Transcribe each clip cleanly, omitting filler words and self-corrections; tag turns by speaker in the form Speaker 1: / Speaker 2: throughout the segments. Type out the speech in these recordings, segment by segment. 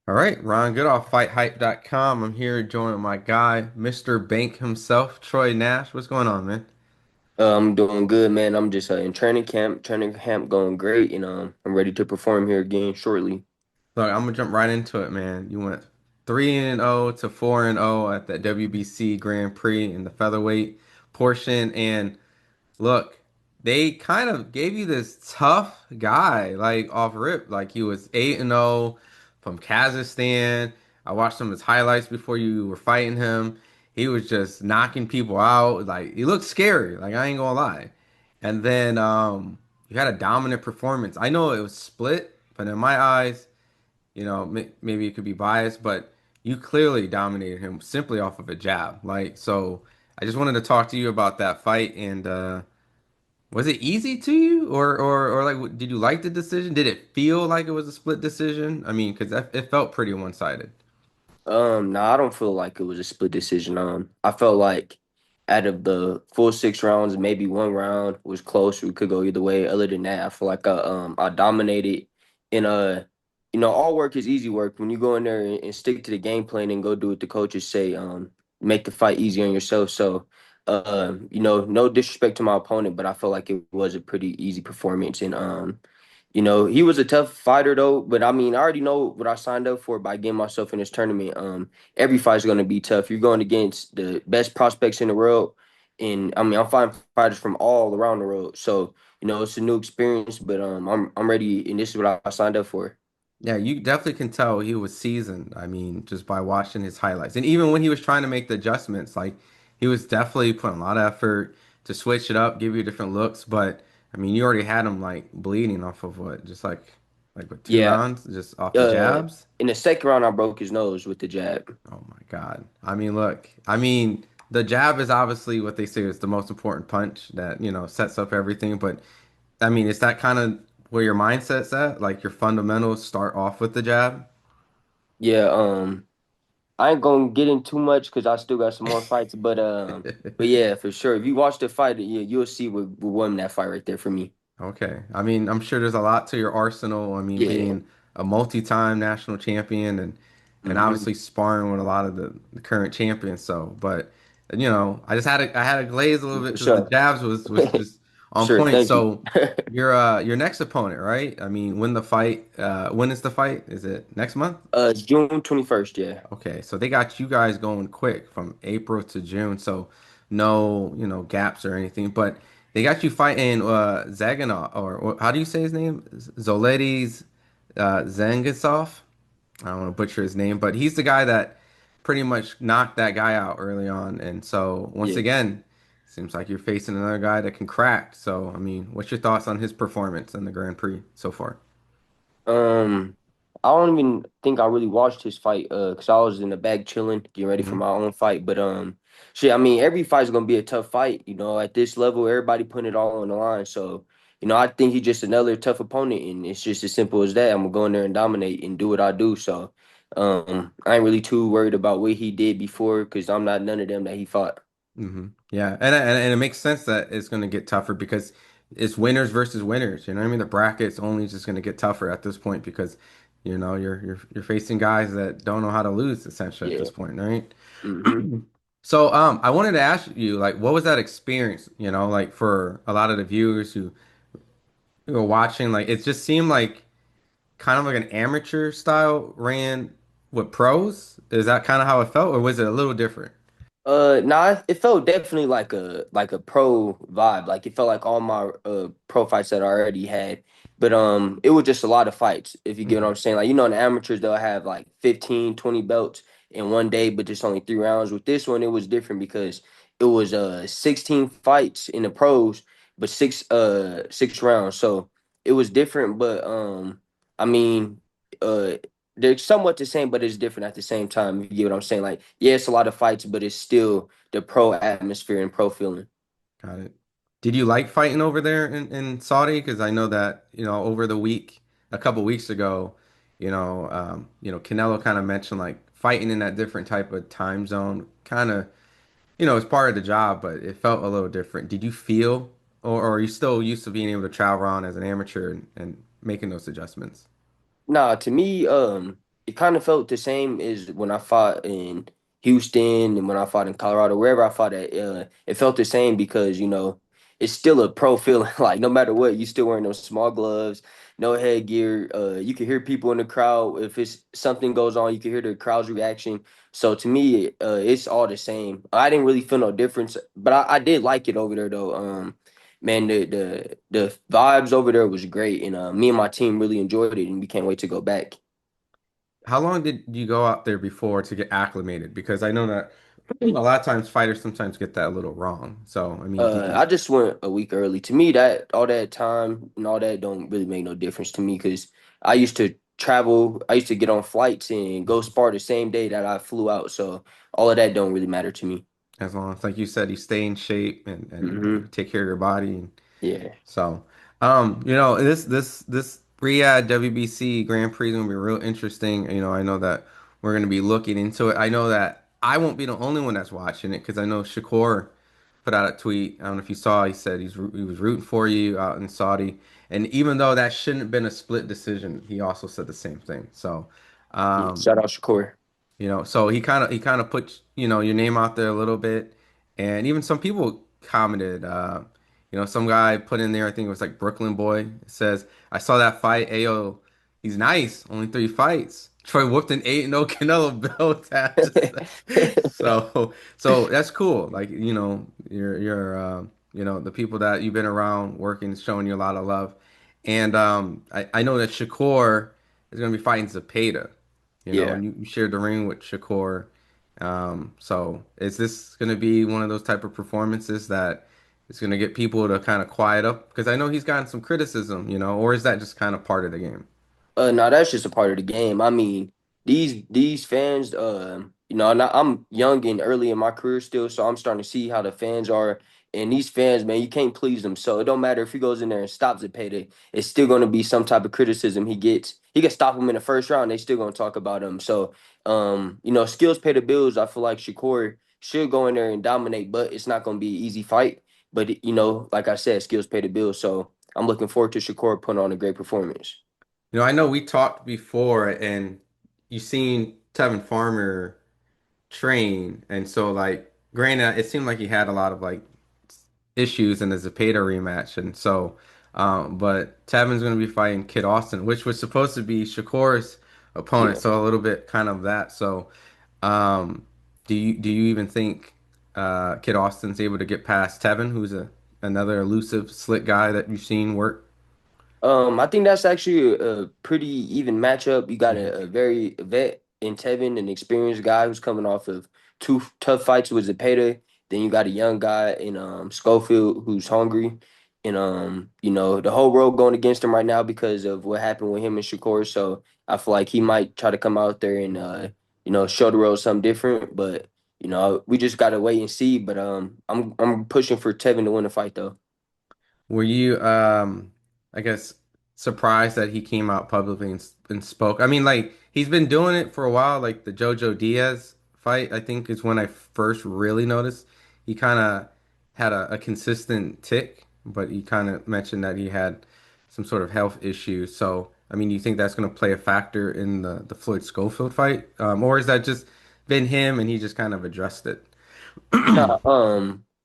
Speaker 1: All right, Ron Goodall, FightHype.com. I'm here joining my guy, Mr. Bank himself, Troy Nash. What's going on, man?
Speaker 2: I'm doing good, man. I'm just in training camp. Training camp going great, and I'm ready to perform here again shortly.
Speaker 1: Look, I'm gonna jump right into it, man. You went 3-0 to 4-0 at the WBC Grand Prix in the featherweight portion, and look, they kind of gave you this tough guy, like off rip. Like he was 8-0 from Kazakhstan. I watched some of his highlights before you were fighting him. He was just knocking people out. Like he looked scary. Like I ain't gonna lie. And then you had a dominant performance. I know it was split, but in my eyes, maybe it could be biased, but you clearly dominated him simply off of a jab. Like so, I just wanted to talk to you about that fight and was it easy to you, or like, did you like the decision? Did it feel like it was a split decision? I mean, because it felt pretty one-sided.
Speaker 2: Nah, I don't feel like it was a split decision. I felt like out of the full 6 rounds, maybe one round was close. We could go either way. Other than that, I feel like I dominated. And all work is easy work. When you go in there and stick to the game plan and go do what the coaches say, make the fight easy on yourself. So, no disrespect to my opponent, but I felt like it was a pretty easy performance. And he was a tough fighter though, but I mean, I already know what I signed up for by getting myself in this tournament. Every fight's gonna be tough. You're going against the best prospects in the world, and I mean, I'm fighting fighters from all around the world. So, it's a new experience, but I'm ready, and this is what I signed up for.
Speaker 1: Yeah, you definitely can tell he was seasoned. I mean, just by watching his highlights, and even when he was trying to make the adjustments, like he was definitely putting a lot of effort to switch it up, give you different looks. But I mean, you already had him like bleeding off of what, just like with two
Speaker 2: Yeah.
Speaker 1: rounds, just off the
Speaker 2: Uh,
Speaker 1: jabs.
Speaker 2: in the second round, I broke his nose with the jab.
Speaker 1: Oh my God. I mean, look, I mean, the jab is obviously what they say is the most important punch that, sets up everything. But I mean, is that kind of where your mindset's at? Like your fundamentals start off with the jab?
Speaker 2: Yeah. I ain't gonna get in too much because I still got some more fights, but yeah, for sure. If you watch the fight, yeah, you'll see what won that fight right there for me.
Speaker 1: Okay. I mean, I'm sure there's a lot to your arsenal. I mean,
Speaker 2: Yeah.
Speaker 1: being a multi-time national champion and
Speaker 2: Hmm.
Speaker 1: obviously sparring with a lot of the current champions. So, but I just had a glaze a little bit
Speaker 2: For
Speaker 1: because the
Speaker 2: sure.
Speaker 1: jabs was just on
Speaker 2: Sure.
Speaker 1: point.
Speaker 2: Thank you.
Speaker 1: So, your next opponent, right? I mean, when is the fight? Is it next month?
Speaker 2: It's June 21st, yeah.
Speaker 1: Okay, so they got you guys going quick from April to June, so no, gaps or anything. But they got you fighting Zaganov, or how do you say his name? Zoledes Zangasov. I don't want to butcher his name, but he's the guy that pretty much knocked that guy out early on. And so once
Speaker 2: Yeah.
Speaker 1: again, seems like you're facing another guy that can crack. So I mean, what's your thoughts on his performance in the Grand Prix so far?
Speaker 2: Um, I don't even think I really watched his fight, because I was in the back chilling, getting ready for
Speaker 1: Hmm.
Speaker 2: my own fight. But shit, I mean, every fight's gonna be a tough fight. At this level, everybody putting it all on the line. So, I think he's just another tough opponent, and it's just as simple as that. I'm gonna go in there and dominate and do what I do. So, I ain't really too worried about what he did before, because I'm not none of them that he fought.
Speaker 1: Yeah, and it makes sense that it's going to get tougher because it's winners versus winners. You know what I mean? The bracket's only just going to get tougher at this point because you're facing guys that don't know how to lose essentially at
Speaker 2: Yeah.
Speaker 1: this point, right?
Speaker 2: Hmm.
Speaker 1: So I wanted to ask you like what was that experience? Like for a lot of the viewers who were watching, like it just seemed like kind of like an amateur style ran with pros. Is that kind of how it felt, or was it a little different?
Speaker 2: Nah, it felt definitely like a pro vibe. Like it felt like all my pro fights that I already had. But it was just a lot of fights, if you get what I'm
Speaker 1: Hmm.
Speaker 2: saying. Like, in the amateurs they'll have like 15, 20 belts in one day, but just only 3 rounds. With this one, it was different because it was 16 fights in the pros, but six rounds. So it was different, but I mean, uh they're somewhat the same, but it's different at the same time. If you get what I'm saying? Like, yeah, it's a lot of fights, but it's still the pro atmosphere and pro feeling.
Speaker 1: Got it. Did you like fighting over there in Saudi? Because I know that, over the week, a couple weeks ago, Canelo kind of mentioned like fighting in that different type of time zone, kind of, it's part of the job, but it felt a little different. Did you feel, or are you still used to being able to travel around as an amateur and making those adjustments?
Speaker 2: Nah, to me, it kind of felt the same as when I fought in Houston and when I fought in Colorado, wherever I fought at. It felt the same because it's still a pro feeling. Like no matter what, you still wearing those small gloves, no headgear. You can hear people in the crowd. If it's something goes on, you can hear the crowd's reaction. So to me, it's all the same. I didn't really feel no difference, but I did like it over there though. Man, the vibes over there was great, and me and my team really enjoyed it, and we can't wait to go back.
Speaker 1: How long did you go out there before to get acclimated? Because I know that a lot of times fighters sometimes get that a little wrong. So, I mean, did you,
Speaker 2: I just went a week early. To me, that all that time and all that don't really make no difference to me because I used to travel. I used to get on flights and go spar the same day that I flew out. So all of that don't really matter to me.
Speaker 1: as long as, like you said, you stay in shape and
Speaker 2: Hmm.
Speaker 1: take care of your body.
Speaker 2: Yeah.
Speaker 1: So, this Riyadh WBC Grand Prix is gonna be real interesting. I know that we're gonna be looking into it. I know that I won't be the only one that's watching it because I know Shakur put out a tweet. I don't know if you saw. He said he was rooting for you out in Saudi, and even though that shouldn't have been a split decision, he also said the same thing. So,
Speaker 2: Yeah.
Speaker 1: um,
Speaker 2: Shout out Shakur.
Speaker 1: so he kind of put, your name out there a little bit, and even some people commented. Some guy put in there, I think it was like Brooklyn Boy. It says, "I saw that fight. Ayo, he's nice. Only 3 fights. Troy whooped an 8-0 Canelo Bill tap." Just so that's cool. Like the people that you've been around working, showing you a lot of love, and I know that Shakur is gonna be fighting Zepeda.
Speaker 2: Yeah.
Speaker 1: And you shared the ring with Shakur. So is this going to be one of those type of performances that is going to get people to kind of quiet up? Because I know he's gotten some criticism, or is that just kind of part of the game?
Speaker 2: No, that's just a part of the game. I mean, these fans, I'm young and early in my career still, so I'm starting to see how the fans are. And these fans, man, you can't please them. So it don't matter if he goes in there and stops at payday, it's still going to be some type of criticism he gets. He can stop him in the first round, they still going to talk about him. So, skills pay the bills. I feel like Shakur should go in there and dominate, but it's not going to be an easy fight. But like I said, skills pay the bills. So I'm looking forward to Shakur putting on a great performance.
Speaker 1: I know we talked before, and you seen Tevin Farmer train, and so like, granted, it seemed like he had a lot of like issues in the Zepeda rematch, and so, but Tevin's going to be fighting Kid Austin, which was supposed to be Shakur's opponent,
Speaker 2: Yeah.
Speaker 1: so a little bit kind of that. So, um, do you even think Kid Austin's able to get past Tevin, who's another elusive, slick guy that you've seen work?
Speaker 2: I think that's actually a pretty even matchup. You got
Speaker 1: Mhm.
Speaker 2: a very vet in Tevin, an experienced guy who's coming off of two tough fights with Zepeda. Then you got a young guy in Schofield who's hungry. And the whole road going against him right now because of what happened with him and Shakur. So I feel like he might try to come out there and show the road something different. But we just gotta wait and see. But I'm pushing for Tevin to win the fight though.
Speaker 1: Were you, I guess, surprised that he came out publicly and spoke? I mean, like, he's been doing it for a while. Like the Jojo Diaz fight, I think, is when I first really noticed. He kind of had a consistent tick, but he kind of mentioned that he had some sort of health issue. So, I mean, do you think that's going to play a factor in the Floyd Schofield fight? Or is that just been him and he just kind of addressed it?
Speaker 2: Nah,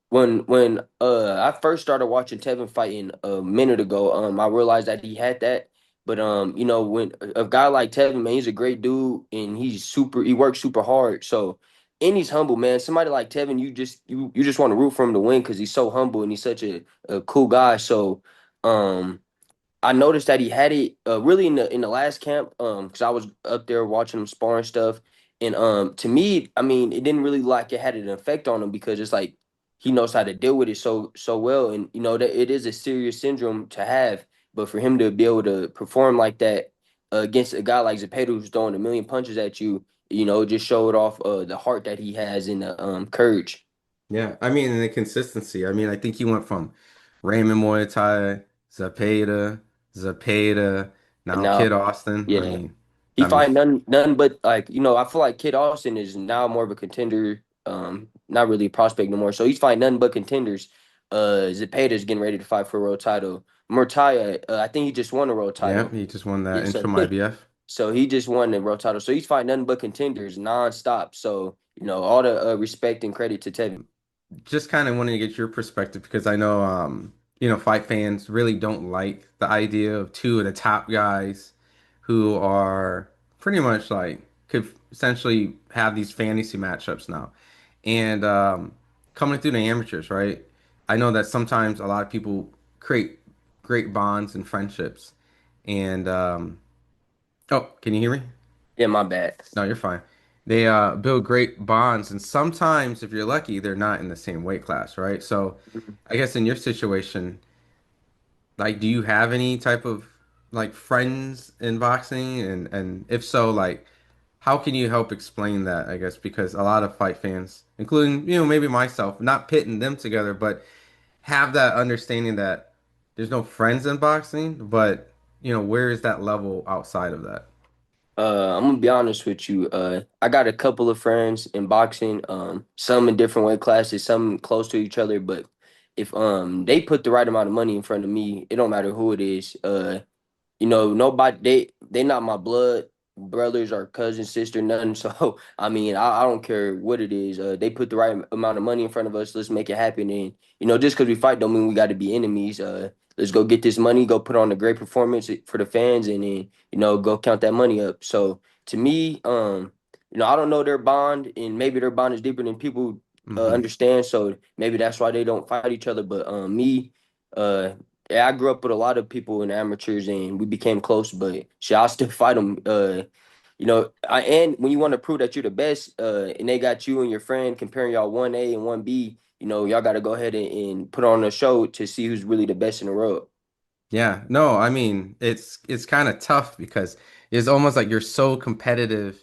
Speaker 2: when I first started watching Tevin fighting a minute ago, I realized that he had that. But when a guy like Tevin, man, he's a great dude and he works super hard. So and he's humble, man. Somebody like Tevin, you just want to root for him to win because he's so humble and he's such a cool guy. So I noticed that he had it really in the last camp because I was up there watching him sparring stuff, and to me, I mean, it didn't really like it had an effect on him because it's like he knows how to deal with it so well, and that it is a serious syndrome to have, but for him to be able to perform like that against a guy like Zepeda who's throwing a million punches at you, it just showed off the heart that he has and the courage.
Speaker 1: Yeah, I mean, and the consistency. I mean, I think he went from Raymond Muay Thai, Zapata,
Speaker 2: And
Speaker 1: now
Speaker 2: now,
Speaker 1: Kid Austin. I
Speaker 2: yeah.
Speaker 1: mean,
Speaker 2: He
Speaker 1: I mean,
Speaker 2: find none but like I feel like Kid Austin is now more of a contender, not really a prospect no more. So he's fighting nothing but contenders. Zepeda's getting ready to fight for a world title. Murtaya, I think he just won a world
Speaker 1: yeah,
Speaker 2: title.
Speaker 1: he just won
Speaker 2: Yeah,
Speaker 1: that
Speaker 2: so
Speaker 1: interim IBF.
Speaker 2: So he just won the world title. So he's fighting nothing but contenders nonstop. So, all the respect and credit to Tevin.
Speaker 1: Just kind of wanting to get your perspective because I know, fight fans really don't like the idea of two of the top guys who are pretty much like could essentially have these fantasy matchups now. And coming through the amateurs, right? I know that sometimes a lot of people create great bonds and friendships. And oh, can you hear me?
Speaker 2: Yeah, my bad.
Speaker 1: No, you're fine. They build great bonds, and sometimes, if you're lucky, they're not in the same weight class, right? So, I guess in your situation, like, do you have any type of like friends in boxing, and if so, like, how can you help explain that? I guess because a lot of fight fans, including maybe myself, not pitting them together, but have that understanding that there's no friends in boxing, but where is that level outside of that?
Speaker 2: I'm gonna be honest with you. I got a couple of friends in boxing. Some in different weight classes, some close to each other. But if they put the right amount of money in front of me, it don't matter who it is. Nobody they not my blood brothers or cousin, sister, nothing. So I mean, I don't care what it is. They put the right amount of money in front of us. Let's make it happen. And just because we fight don't mean we got to be enemies. Let's go get this money, go put on a great performance for the fans, and then go count that money up. So to me, I don't know their bond, and maybe their bond is deeper than people
Speaker 1: Hmm.
Speaker 2: understand. So maybe that's why they don't fight each other. But me. Yeah, I grew up with a lot of people in amateurs, and we became close. But shit, I still fight them. And when you want to prove that you're the best, and they got you and your friend comparing y'all 1A and 1B, y'all got to go ahead and put on a show to see who's really the best in the world.
Speaker 1: Yeah, no, I mean it's kind of tough because it's almost like you're so competitive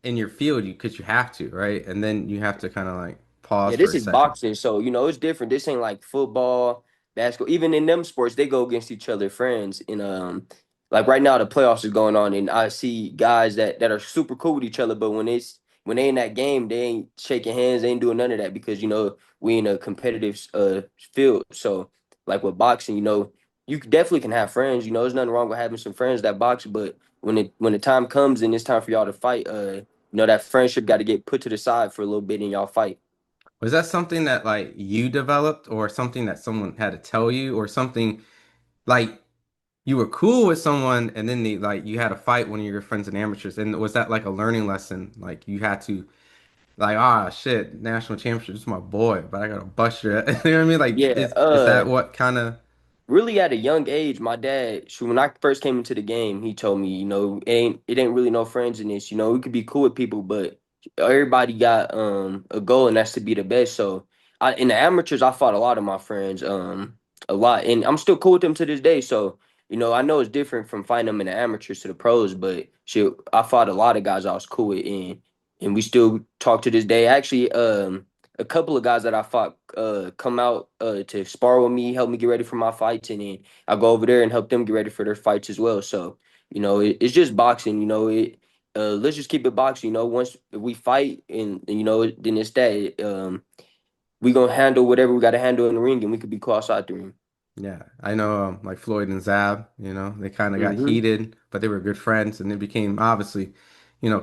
Speaker 1: in your field you because you have to, right? And then you have to kind of like
Speaker 2: Yeah,
Speaker 1: pause for
Speaker 2: this
Speaker 1: a
Speaker 2: is
Speaker 1: second.
Speaker 2: boxing, so it's different. This ain't like football, basketball. Even in them sports, they go against each other, friends. And like right now, the playoffs is going on, and I see guys that are super cool with each other. But when they in that game, they ain't shaking hands, they ain't doing none of that because we in a competitive field. So like with boxing, you definitely can have friends. There's nothing wrong with having some friends that box, but when the time comes and it's time for y'all to fight, that friendship got to get put to the side for a little bit and y'all fight.
Speaker 1: Was that something that like you developed or something that someone had to tell you or something like you were cool with someone and then you had to fight one of your friends and amateurs and was that like a learning lesson? Like you had to like shit, national championship is my boy, but I gotta bust your you know what I mean? Like
Speaker 2: Yeah,
Speaker 1: is that what kind of
Speaker 2: really at a young age, my dad, when I first came into the game, he told me, it ain't really no friends in this. We could be cool with people, but everybody got a goal, and that's to be the best. So in the amateurs, I fought a lot of my friends, a lot, and I'm still cool with them to this day. So I know it's different from fighting them in the amateurs to the pros, but shit, I fought a lot of guys I was cool with, and we still talk to this day. Actually, a couple of guys that I fought come out to spar with me, help me get ready for my fights, and then I go over there and help them get ready for their fights as well. So, it's just boxing. Let's just keep it boxing. Once we fight, and then it's that. We gonna handle whatever we got to handle in the ring, and we could be close out the ring.
Speaker 1: yeah, I know like Floyd and Zab, they kind of got
Speaker 2: Hmm.
Speaker 1: heated, but they were good friends and they became obviously,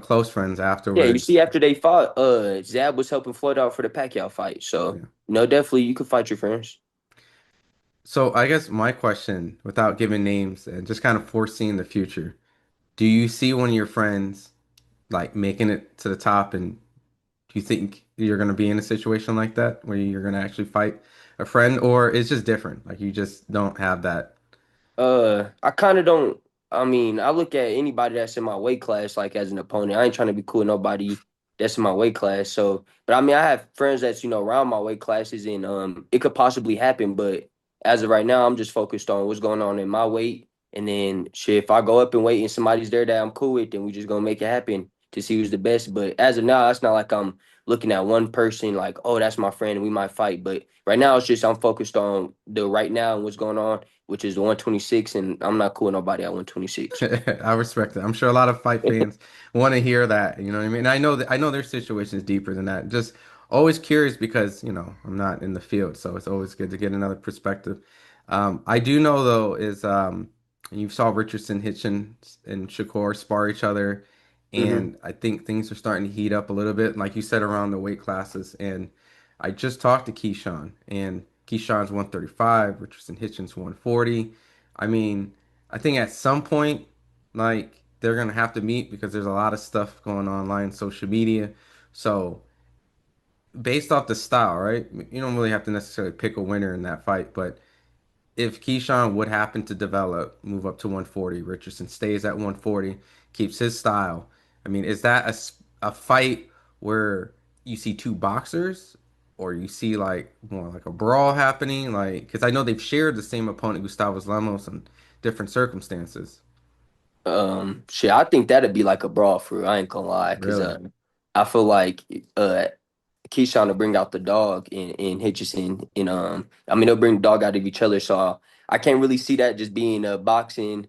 Speaker 1: close friends
Speaker 2: Yeah, you
Speaker 1: afterwards.
Speaker 2: see, after they fought, Zab was helping Floyd out for the Pacquiao fight. So,
Speaker 1: Yeah.
Speaker 2: definitely you could fight your friends.
Speaker 1: So I guess my question, without giving names and just kind of foreseeing the future, do you see one of your friends like making it to the top and do you think you're going to be in a situation like that where you're going to actually fight a friend or it's just different? Like you just don't have that.
Speaker 2: I kind of don't. I mean, I look at anybody that's in my weight class like as an opponent. I ain't trying to be cool with nobody that's in my weight class. So, but I mean, I have friends that's around my weight classes, and it could possibly happen. But as of right now, I'm just focused on what's going on in my weight, and then shit. If I go up and weight and somebody's there that I'm cool with, then we just gonna make it happen to see who's the best. But as of now, it's not like I'm looking at one person like, oh, that's my friend, and we might fight. But right now, it's just I'm focused on the right now and what's going on, which is the 126, and I'm not cool with nobody at 126.
Speaker 1: I respect it. I'm sure a lot of fight fans want to hear that. You know what I mean? And I know their situation is deeper than that. Just always curious because, I'm not in the field, so it's always good to get another perspective. I do know though is And you saw Richardson, Hitchens, and Shakur spar each other.
Speaker 2: Hmm.
Speaker 1: And I think things are starting to heat up a little bit, like you said, around the weight classes. And I just talked to Keyshawn, and Keyshawn's 135, Richardson, Hitchens 140. I mean, I think at some point, like, they're going to have to meet because there's a lot of stuff going on online, social media. So, based off the style, right? You don't really have to necessarily pick a winner in that fight, but if Keyshawn would happen to develop, move up to 140, Richardson stays at 140, keeps his style. I mean, is that a fight where you see two boxers, or you see like more like a brawl happening? Like, because I know they've shared the same opponent, Gustavo Lemos, in different circumstances.
Speaker 2: Shit, I think that'd be like a brawl for real. I ain't gonna lie, cause
Speaker 1: Really?
Speaker 2: I feel like uh Keyshawn to bring out the dog in Hitchison, and I mean they'll bring the dog out of each other. So I can't really see that just being boxing,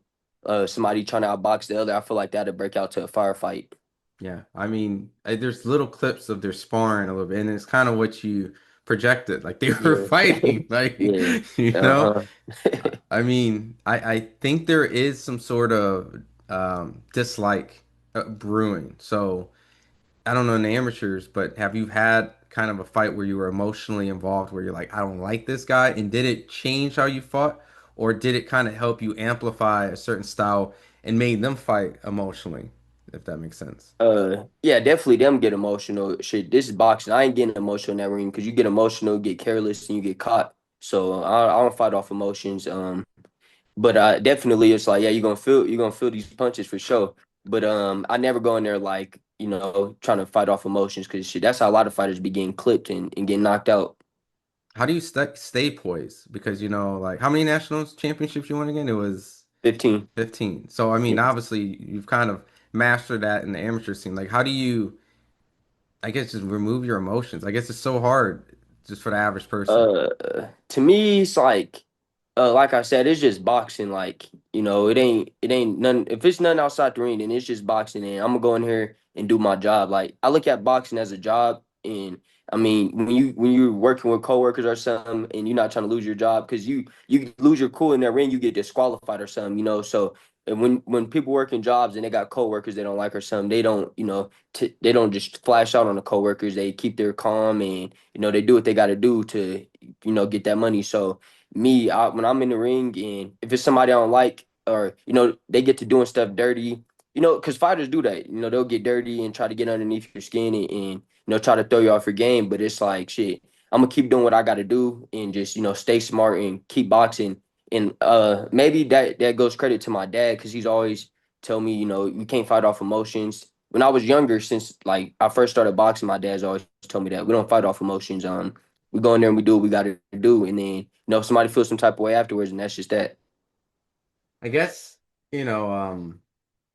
Speaker 2: somebody trying to outbox the other. I feel like that'd break out to a firefight.
Speaker 1: Yeah. I mean, there's little clips of their sparring a little bit, and it's kind of what you projected. Like they were
Speaker 2: Yeah,
Speaker 1: fighting, like,
Speaker 2: yeah,
Speaker 1: you know?
Speaker 2: uh-huh.
Speaker 1: I mean, I think there is some sort of dislike brewing. So I don't know in the amateurs, but have you had kind of a fight where you were emotionally involved, where you're like, I don't like this guy, and did it change how you fought, or did it kind of help you amplify a certain style and made them fight emotionally, if that makes sense?
Speaker 2: Yeah, definitely them get emotional. Shit, this is boxing. I ain't getting emotional in that ring because you get emotional, get careless, and you get caught. So I don't fight off emotions. But definitely it's like, yeah, you're gonna feel these punches for sure. But I never go in there like, trying to fight off emotions because shit, that's how a lot of fighters be getting clipped and getting knocked out.
Speaker 1: How do you stay poised? Because like how many national championships you won again? It was
Speaker 2: 15.
Speaker 1: 15. So I mean,
Speaker 2: Yeah.
Speaker 1: obviously you've kind of mastered that in the amateur scene. Like how do you, I guess, just remove your emotions? I guess it's so hard just for the average person.
Speaker 2: Uh, to me, it's like I said, it's just boxing. Like, it ain't none. If it's nothing outside the ring, then it's just boxing. And I'm gonna go in here and do my job. Like, I look at boxing as a job. And I mean, when you're working with coworkers or something, and you're not trying to lose your job, because you lose your cool in that ring, you get disqualified or something. So. And when people work in jobs and they got coworkers they don't like or something, they don't, they don't just flash out on the coworkers. They keep their calm and they do what they got to do to get that money. So me, when I'm in the ring and if it's somebody I don't like or they get to doing stuff dirty, because fighters do that. They'll get dirty and try to get underneath your skin and try to throw you off your game. But it's like shit. I'm gonna keep doing what I got to do and just stay smart and keep boxing. And maybe that goes credit to my dad because he's always tell me you can't fight off emotions. When I was younger, since like I first started boxing, my dad's always told me that we don't fight off emotions. We go in there and we do what we got to do, and then if somebody feels some type of way afterwards, and that's just that.
Speaker 1: I guess, you know,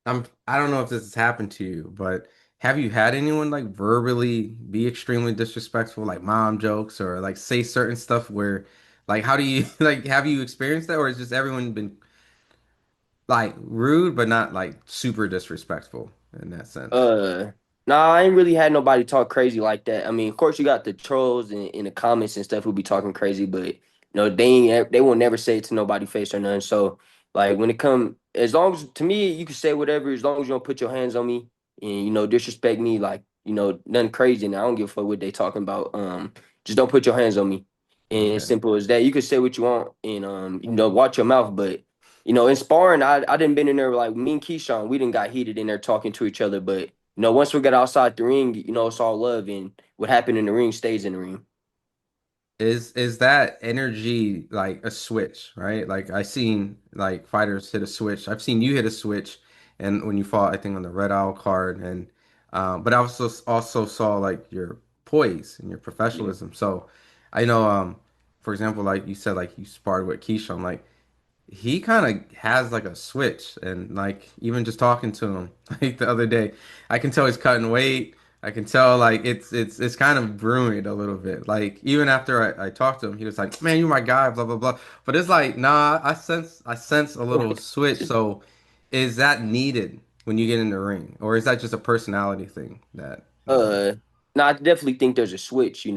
Speaker 1: I don't know if this has happened to you, but have you had anyone like verbally be extremely disrespectful, like mom jokes or like say certain stuff where like how do you like have you experienced that or has just everyone been like rude but not like super disrespectful in that sense?
Speaker 2: Uh, nah, I ain't really had nobody talk crazy like that. I mean, of course, you got the trolls in the comments and stuff who be talking crazy, but they will never say it to nobody face or none. So, like when it come, as long as to me, you can say whatever as long as you don't put your hands on me and disrespect me, like nothing crazy. And I don't give a fuck what they talking about. Just don't put your hands on me, and it's
Speaker 1: Okay.
Speaker 2: simple as that. You can say what you want and watch your mouth, but. In sparring, I didn't been in there like me and Keyshawn. We didn't got heated in there talking to each other, but once we got outside the ring, it's all love, and what happened in the ring stays in the ring.
Speaker 1: Is that energy like a switch, right? Like I seen like fighters hit a switch. I've seen you hit a switch and when you fought, I think on the Red Owl card and but I also saw like your poise and your
Speaker 2: Yeah.
Speaker 1: professionalism. So I know for example, like you said like you sparred with Keyshawn, like he kind of has like a switch and like even just talking to him like the other day I can tell he's cutting weight. I can tell like it's kind of brewing a little bit like even after I talked to him he was like man you're my guy blah blah blah but it's like nah I sense a little switch so is that needed when you get in the ring or is that just a personality thing that
Speaker 2: Uh, No, I definitely think there's a switch.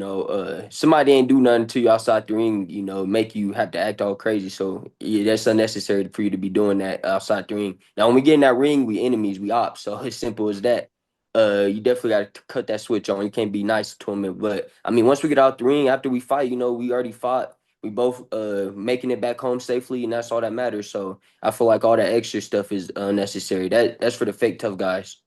Speaker 2: Somebody ain't do nothing to you outside the ring. Make you have to act all crazy. So yeah, that's unnecessary for you to be doing that outside the ring. Now, when we get in that ring, we enemies, we ops. So it's simple as that. You definitely got to cut that switch on. You can't be nice to him. But I mean, once we get out the ring after we fight, we already fought. We both making it back home safely, and that's all that matters. So I feel like all that extra stuff is unnecessary. That's for the fake tough guys.